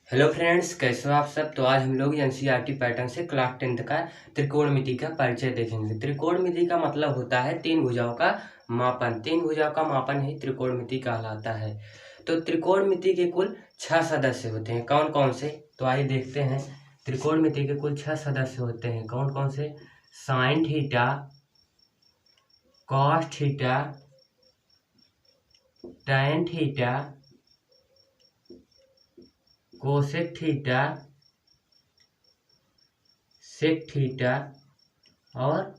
Hello friends, कैसे हो आप सब। तो आज हम लोग एनसीईआरटी पैटर्न से क्लास 10th का त्रिकोणमिति का परिचय देखेंगे। त्रिकोणमिति का मतलब होता है तीन भुजाओं का मापन। तीन भुजाओं का मापन ही त्रिकोणमिति कहलाता है। तो त्रिकोणमिति के कुल 6 सदस्य होते हैं। कौन कौन से, तो आइए देखते हैं। त्रिकोणमिति के कुल 6 सदस्य होते हैं। कौन कौन से? Sine theta, cos theta, tan theta, cosec theta, sec theta और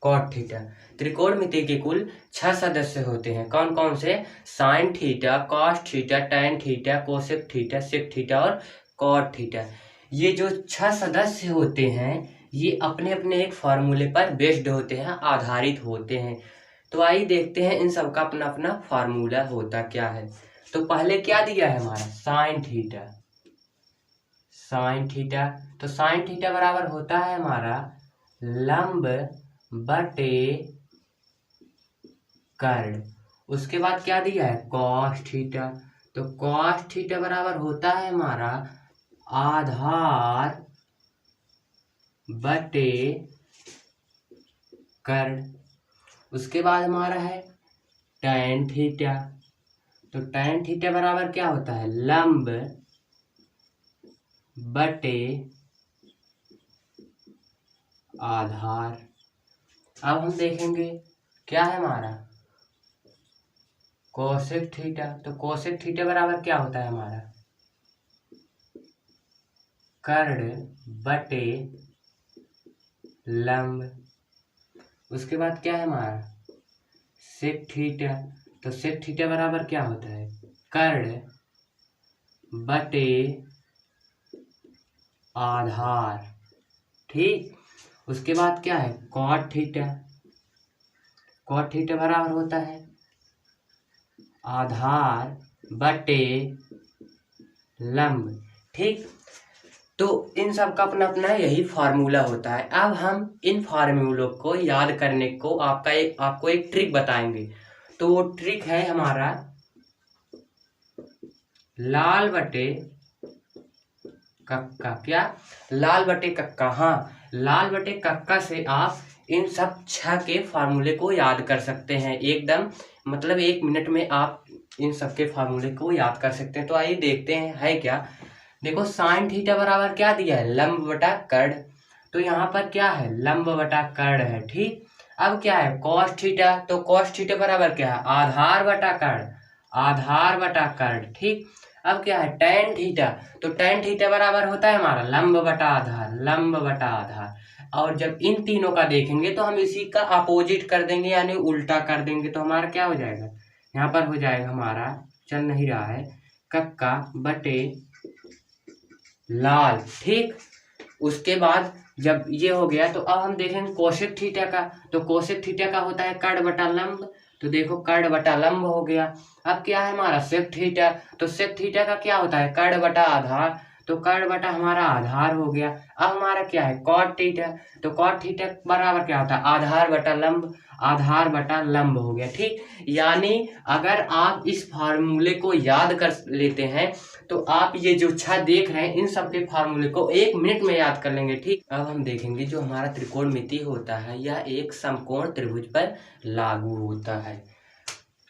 कॉट थीटा। त्रिकोणमिति के कुल 6 सदस्य होते हैं। कौन कौन से? Sine theta, cos theta, tan theta, cosec theta, sec theta और कॉट थीटा। ये जो 6 सदस्य होते हैं ये अपने अपने एक फॉर्मूले पर बेस्ड होते हैं, आधारित होते हैं। तो आइए देखते हैं इन सब का अपना अपना फार्मूला होता क्या है। तो पहले क्या दिया है हमारा? Sine theta. साइन थीटा, तो साइन थीटा बराबर होता है हमारा लंब बटे कर्ण। उसके बाद क्या दिया है? Cos theta. तो कॉस थीटा बराबर होता है हमारा आधार बटे कर्ण। उसके बाद हमारा है टैन थीटा। तो टैन थीटा बराबर क्या होता है? लंब बटे आधार। अब हम देखेंगे क्या है हमारा कोसेक थीटा। तो कोसेक थीटा बराबर क्या होता है हमारा? कर्ण बटे लंब। उसके बाद क्या है हमारा सेक थीटा। तो सेक थीटा बराबर क्या होता है? कर्ण बटे आधार। ठीक। उसके बाद क्या है? Cot theta. कॉट थीटा बराबर होता है आधार बटे लंब। ठीक। तो इन सब का अपना अपना यही फार्मूला होता है। अब हम इन फार्मूलों को याद करने को आपको एक ट्रिक बताएंगे। तो वो ट्रिक है हमारा लाल बटे कक्का। क्या? लाल बटे कक्का। हाँ, लाल बटे कक्का से आप इन सब 6 के फार्मूले को याद कर सकते हैं एकदम, मतलब 1 मिनट में आप इन सब के फार्मूले को याद कर सकते हैं। तो आइए देखते हैं है क्या। देखो, साइन थीटा बराबर क्या दिया है? लंब बटा कर्ण। तो यहाँ पर क्या है? लंब बटा कर्ण है। ठीक। अब क्या है? Cos theta. तो कॉस थीटा बराबर क्या है? आधार बटा कर्ण। आधार बटा कर्ण। ठीक। अब क्या है? Tan theta. तो टैन थीटा बराबर होता है हमारा लंब बटा आधार। लंब बटा आधार। और जब इन तीनों का देखेंगे तो हम इसी का अपोजिट कर देंगे, यानी उल्टा कर देंगे। तो हमारा क्या हो जाएगा? यहाँ पर हो जाएगा हमारा, चल नहीं रहा है, कक्का बटे लाल। ठीक। उसके बाद जब ये हो गया तो अब हम देखेंगे कोसेक थीटा का। तो कोसेक थीटा का होता है कर्ण बटा लंब। तो देखो, कर्ण बटा लंब हो गया। अब क्या है हमारा? Sec theta. तो सेक थीटा का क्या होता है? कर्ण बटा आधार। तो कर्ण बटा हमारा आधार हो गया। अब हमारा क्या है? Cot theta. तो कॉट थीटा बराबर क्या होता है? आधार बटा लंब। आधार बटा लंब हो गया। ठीक। यानी अगर आप इस फार्मूले को याद कर लेते हैं तो आप ये जो 6 देख रहे हैं इन सब के फार्मूले को 1 मिनट में याद कर लेंगे। ठीक। अब हम देखेंगे जो हमारा त्रिकोणमिति होता है यह एक समकोण त्रिभुज पर लागू होता है।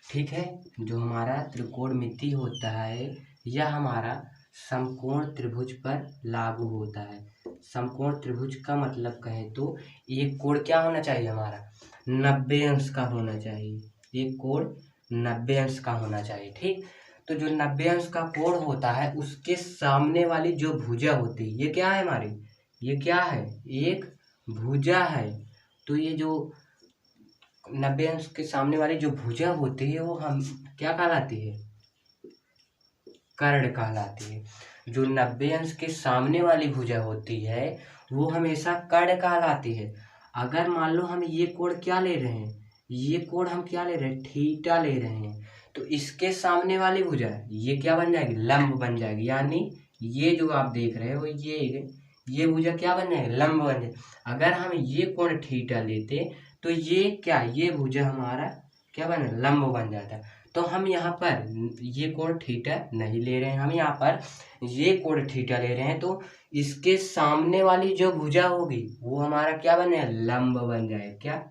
ठीक है, जो हमारा त्रिकोणमिति होता है यह हमारा समकोण त्रिभुज पर लागू होता है। समकोण त्रिभुज का मतलब कहें तो एक कोण क्या होना चाहिए हमारा? 90 अंश का होना चाहिए। एक कोण 90 अंश का होना चाहिए। ठीक। तो जो 90 अंश का कोण होता है उसके सामने वाली जो भुजा होती है ये क्या है हमारी? ये क्या है? एक भुजा है। तो ये जो 90 अंश के सामने वाली जो भुजा होती है वो हम क्या कहलाती है? कर्ण कहलाती है। जो 90 अंश के सामने वाली भुजा होती है वो हमेशा कर्ण कहलाती है। अगर मान लो हम ये कोण क्या ले रहे हैं? ये कोण हम क्या ले रहे हैं? थीटा ले रहे हैं। तो इसके सामने वाली भुजा ये क्या बन जाएगी? लंब बन जाएगी। यानी ये जो आप देख रहे हो ये भुजा क्या बन जाएगी? लंब बन जाएगी। अगर हम ये कोण थीटा लेते तो ये क्या? ये भुजा हमारा क्या बने? लंब बन जाता है। तो हम यहाँ पर ये कोण थीटा नहीं ले रहे हैं, हम यहाँ पर ये कोण थीटा ले रहे हैं। तो इसके सामने वाली जो भुजा होगी वो हमारा क्या बने, लंब बन जाएगा, क्या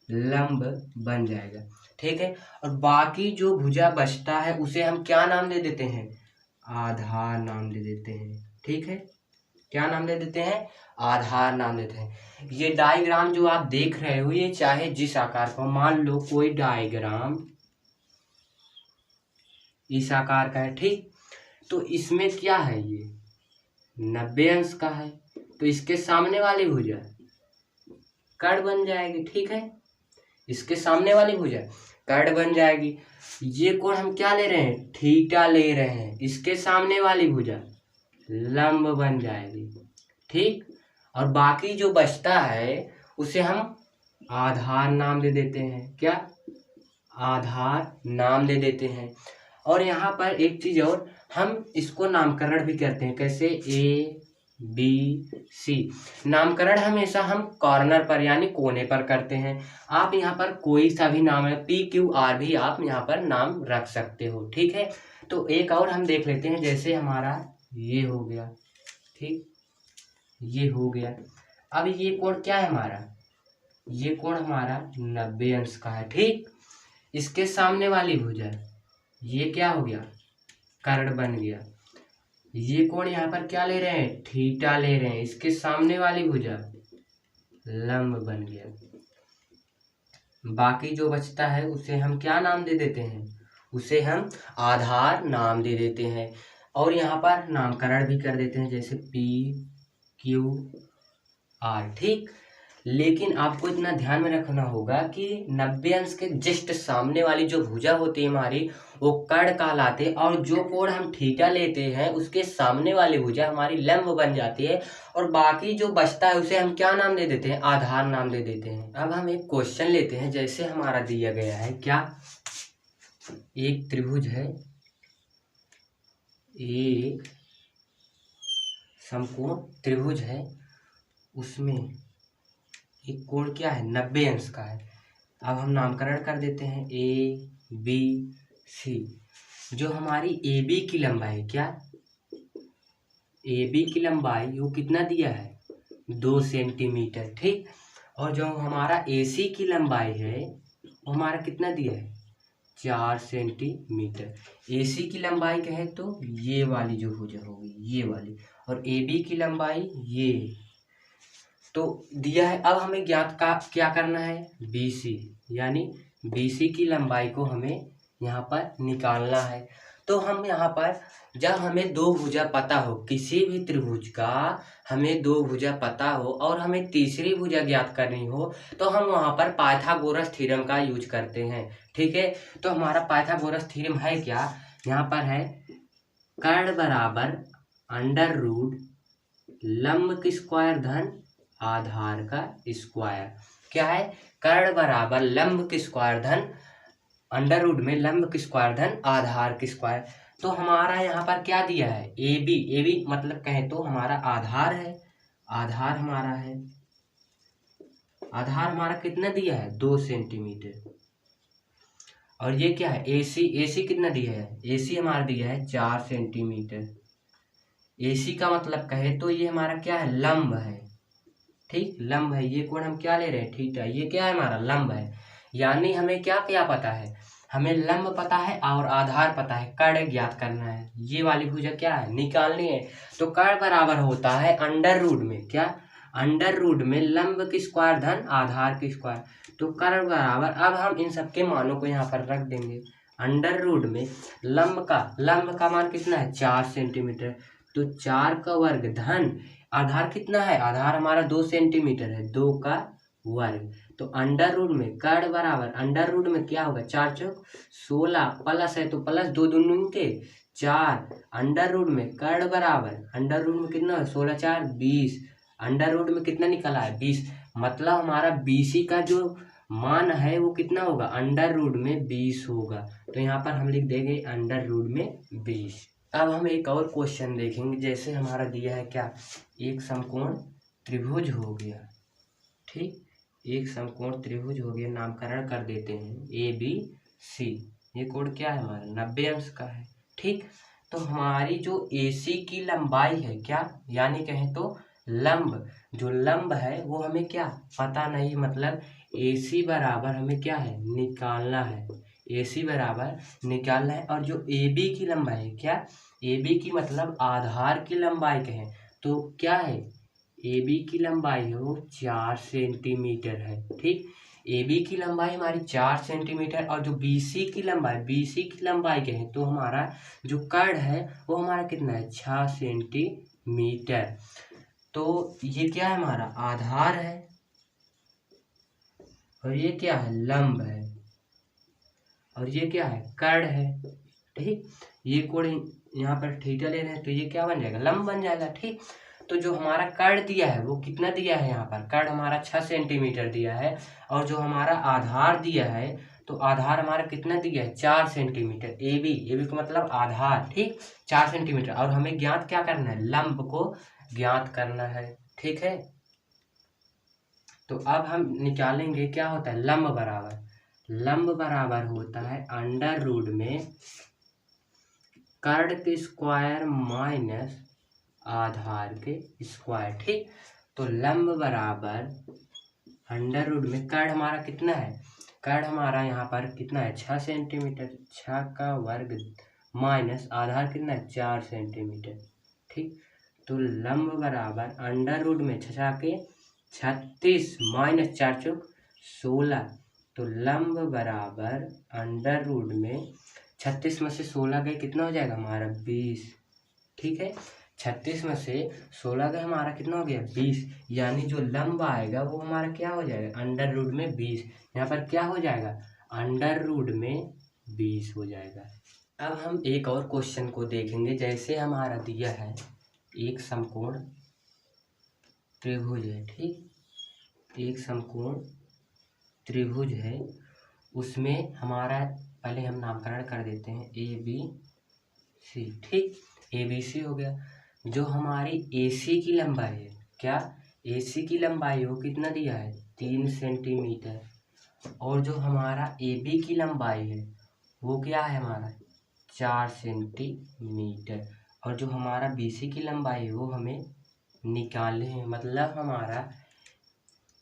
लंब बन जाएगा, ठीक है। और बाकी जो भुजा बचता है उसे हम क्या नाम दे देते हैं, आधार नाम दे देते हैं, ठीक है। क्या नाम दे देते हैं, आधार नाम देते हैं। ये डायग्राम जो आप देख रहे हो ये चाहे जिस आकार का, मान लो कोई डायग्राम इस आकार का है, ठीक। तो इसमें क्या है, ये 90 अंश का है, तो इसके सामने वाली भुजा कर्ण बन जाएगी, ठीक है। इसके सामने वाली भुजा कर्ण बन जाएगी। ये कोण हम क्या ले रहे हैं, थीटा ले रहे हैं, इसके सामने वाली भुजा लंब बन जाएगी, ठीक। और बाकी जो बचता है उसे हम आधार नाम दे देते हैं, क्या आधार नाम दे देते हैं। और यहाँ पर एक चीज और, हम इसको नामकरण भी करते हैं, कैसे, ए बी सी। नामकरण हमेशा हम कॉर्नर पर यानी कोने पर करते हैं। आप यहाँ पर कोई सा भी नाम है, पी क्यू आर भी आप यहाँ पर नाम रख सकते हो, ठीक है। तो एक और हम देख लेते हैं, जैसे हमारा ये हो गया, ठीक, ये हो गया। अब ये कोण क्या है हमारा, ये कोण हमारा 90 अंश का है, ठीक। इसके सामने वाली भुजा ये क्या हो गया, कर्ण बन गया। ये कोण यहाँ पर क्या ले रहे हैं, थीटा ले रहे हैं, इसके सामने वाली भुजा लंब बन गया। बाकी जो बचता है उसे हम क्या नाम दे देते हैं, उसे हम आधार नाम दे देते हैं। और यहाँ पर नामकरण भी कर देते हैं, जैसे पी क्यू आर, ठीक। लेकिन आपको इतना ध्यान में रखना होगा कि 90 अंश के जस्ट सामने वाली जो भुजा होती है हमारी वो कर्ण कहलाते, और जो कोण हम थीटा लेते हैं उसके सामने वाली भुजा हमारी लंब बन जाती है। और बाकी जो बचता है उसे हम क्या नाम दे देते हैं, आधार नाम दे देते हैं। अब हम एक क्वेश्चन लेते हैं, जैसे हमारा दिया गया है, क्या, एक त्रिभुज है, एक समकोण त्रिभुज है, उसमें एक कोण क्या है, 90 अंश का है। अब हम नामकरण कर देते हैं ए बी सी। जो हमारी ए बी की लंबाई, क्या ए बी की लंबाई वो कितना दिया है, 2 सेंटीमीटर, ठीक। और जो हमारा ए सी की लंबाई है वो हमारा कितना दिया है, 4 सेंटीमीटर। ए सी की लंबाई कहें तो ये वाली जो भुजा होगी ये वाली, और ए बी की लंबाई ये तो दिया है। अब हमें ज्ञात का क्या करना है, BC, यानी BC की लंबाई को हमें यहाँ पर निकालना है। तो हम यहाँ पर जब हमें दो भुजा पता हो, किसी भी त्रिभुज का हमें दो भुजा पता हो और हमें तीसरी भुजा ज्ञात करनी हो, तो हम वहाँ पर पाइथागोरस थ्योरम का यूज करते हैं, ठीक है। तो हमारा पाइथागोरस थ्योरम है क्या, यहाँ पर है, कर्ण बराबर अंडर रूट लंब की स्क्वायर धन आधार का स्क्वायर। क्या है, कर्ण बराबर लंब की स्क्वायर धन अंडर रूट में लंब की स्क्वायर धन आधार की स्क्वायर। तो हमारा यहाँ पर क्या दिया है, ए बी मतलब कहें तो हमारा आधार है, आधार हमारा है, आधार हमारा कितना दिया है, 2 सेंटीमीटर। और ये क्या है, AC कितना दिया है, AC हमारा दिया है 4 सेंटीमीटर। AC का मतलब कहे तो ये हमारा क्या है, लंब है, ठीक, लंब है। ये कोण हम क्या ले रहे हैं, थीटा, ये क्या है हमारा लंब है। यानी हमें क्या क्या पता है, हमें लंब पता है और आधार पता है, कर्ण ज्ञात करना है। ये वाली भुजा क्या है, निकालनी है। तो कर्ण बराबर होता है अंडर रूट में, क्या, अंडर रूट में लंब की स्क्वायर धन आधार की स्क्वायर। तो कर्ण बराबर, अब हम इन सबके मानों को यहाँ पर रख देंगे। अंडर रूट में लंब का मान कितना है, 4 सेंटीमीटर। तो 4 का वर्ग धन आधार कितना है, आधार हमारा 2 सेंटीमीटर है, 2 का वर्ग। तो अंडर रूट में कर्ण बराबर, अंडर रूट में क्या होगा, 4 चौक 16 प्लस है तो प्लस 2 दूनी के 4, अंडर रूट में कर्ण बराबर, अंडर रूट में कितना है, 16 4 20, अंडर रूट में कितना निकला है, 20। मतलब हमारा BC का जो मान है वो कितना होगा, अंडर रूट में 20 होगा। तो यहाँ पर हम लिख देंगे अंडर रूट में 20। अब हम एक और क्वेश्चन देखेंगे, जैसे हमारा दिया है क्या, एक समकोण त्रिभुज हो गया, ठीक, एक समकोण त्रिभुज हो गया, नामकरण कर देते हैं ABC। ये कोण क्या है हमारा 90 अंश का है। ठीक, तो हमारी जो AC की लंबाई है क्या, यानी कहें तो लंब, जो लंब है वो हमें क्या पता नहीं, मतलब AC बराबर हमें क्या है निकालना है, AC बराबर निकालना है। और जो AB की लंबाई है क्या, AB की मतलब आधार की लंबाई कहें तो क्या है, AB की लंबाई है वो 4 सेंटीमीटर है। ठीक, AB की लंबाई हमारी 4 सेंटीमीटर, और जो BC की लंबाई कहें तो हमारा जो कर्ण है वो हमारा कितना है 6 सेंटीमीटर। तो ये क्या है हमारा आधार है, और ये क्या है लंब है, और ये क्या है कर्ण है। ठीक, ये कोण यहाँ पर थीटा ले रहे हैं तो ये क्या बन जाएगा लंब बन जाएगा। ठीक, तो जो हमारा कर्ण दिया है वो कितना दिया है, यहाँ पर कर्ण हमारा 6 सेंटीमीटर दिया है, और जो हमारा आधार दिया है तो आधार हमारा कितना दिया है 4 सेंटीमीटर। AB का मतलब आधार। ठीक, 4 सेंटीमीटर, और हमें ज्ञात क्या करना है लंब को ज्ञात करना है। ठीक है, तो अब हम निकालेंगे क्या होता है लंब बराबर होता है अंडर रूट में कर्ण के स्क्वायर माइनस आधार के स्क्वायर। ठीक, तो लंब बराबर अंडर रूट में कर्ण हमारा कितना है, कर्ण हमारा यहाँ पर कितना है 6 सेंटीमीटर, 6 का वर्ग माइनस आधार कितना है 4 सेंटीमीटर। ठीक, तो लंब बराबर अंडर रूट में 6 के 36 माइनस 4 चौक 16, तो लंब बराबर अंडर रूट में 36 में से 16 गए कितना हो जाएगा हमारा 20। ठीक है, 36 में से 16 गए हमारा कितना हो गया 20, यानी जो लंब आएगा वो हमारा क्या हो जाएगा अंडर रूट में 20। यहाँ पर क्या हो जाएगा अंडर रूट में 20 हो जाएगा। अब हम एक और क्वेश्चन को देखेंगे। जैसे हमारा दिया है एक समकोण त्रिभुज है। ठीक, एक समकोण त्रिभुज है, उसमें हमारा पहले हम नामकरण कर देते हैं ABC। ठीक, ABC हो गया। जो हमारी AC की लंबाई है क्या, AC की लंबाई वो कितना दिया है 3 सेंटीमीटर, और जो हमारा AB की लंबाई है वो क्या है हमारा 4 सेंटीमीटर, और जो हमारा BC की लंबाई है वो हमें निकालने हैं। मतलब हमारा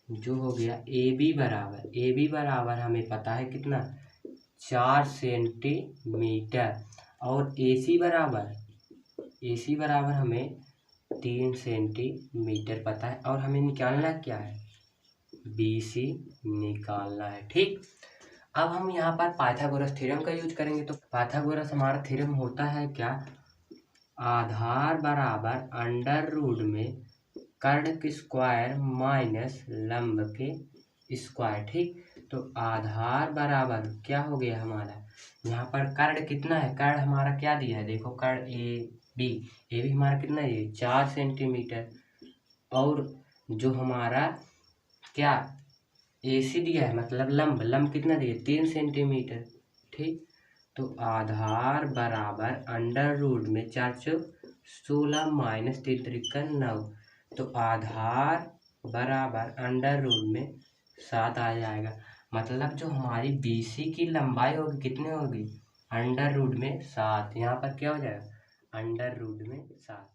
जो हो गया AB बराबर हमें पता है कितना 4 सेंटीमीटर, और AC बराबर हमें 3 सेंटीमीटर पता है, और हमें निकालना क्या है BC निकालना है। ठीक, अब हम यहाँ पर पाइथागोरस थ्योरम का यूज करेंगे। तो पाइथागोरस हमारा थ्योरम होता है क्या, आधार बराबर अंडर रूट में कर्ण के स्क्वायर माइनस लंब के स्क्वायर। ठीक, तो आधार बराबर क्या हो गया हमारा, यहाँ पर कर्ण कितना है, कर्ण हमारा क्या दिया है देखो, कर्ण AB हमारा कितना है 4 सेंटीमीटर, और जो हमारा क्या AC दिया है मतलब लंब कितना दिया 3 सेंटीमीटर। ठीक, तो आधार बराबर अंडर रूट में 4 चौक 16 माइनस 3 त्रिका 9, तो आधार बराबर अंडर रूट में 7 आ जाएगा। मतलब जो हमारी BC की लंबाई होगी कितनी होगी अंडर रूट में 7, यहाँ पर क्या हो जाएगा अंडर रूट में 7।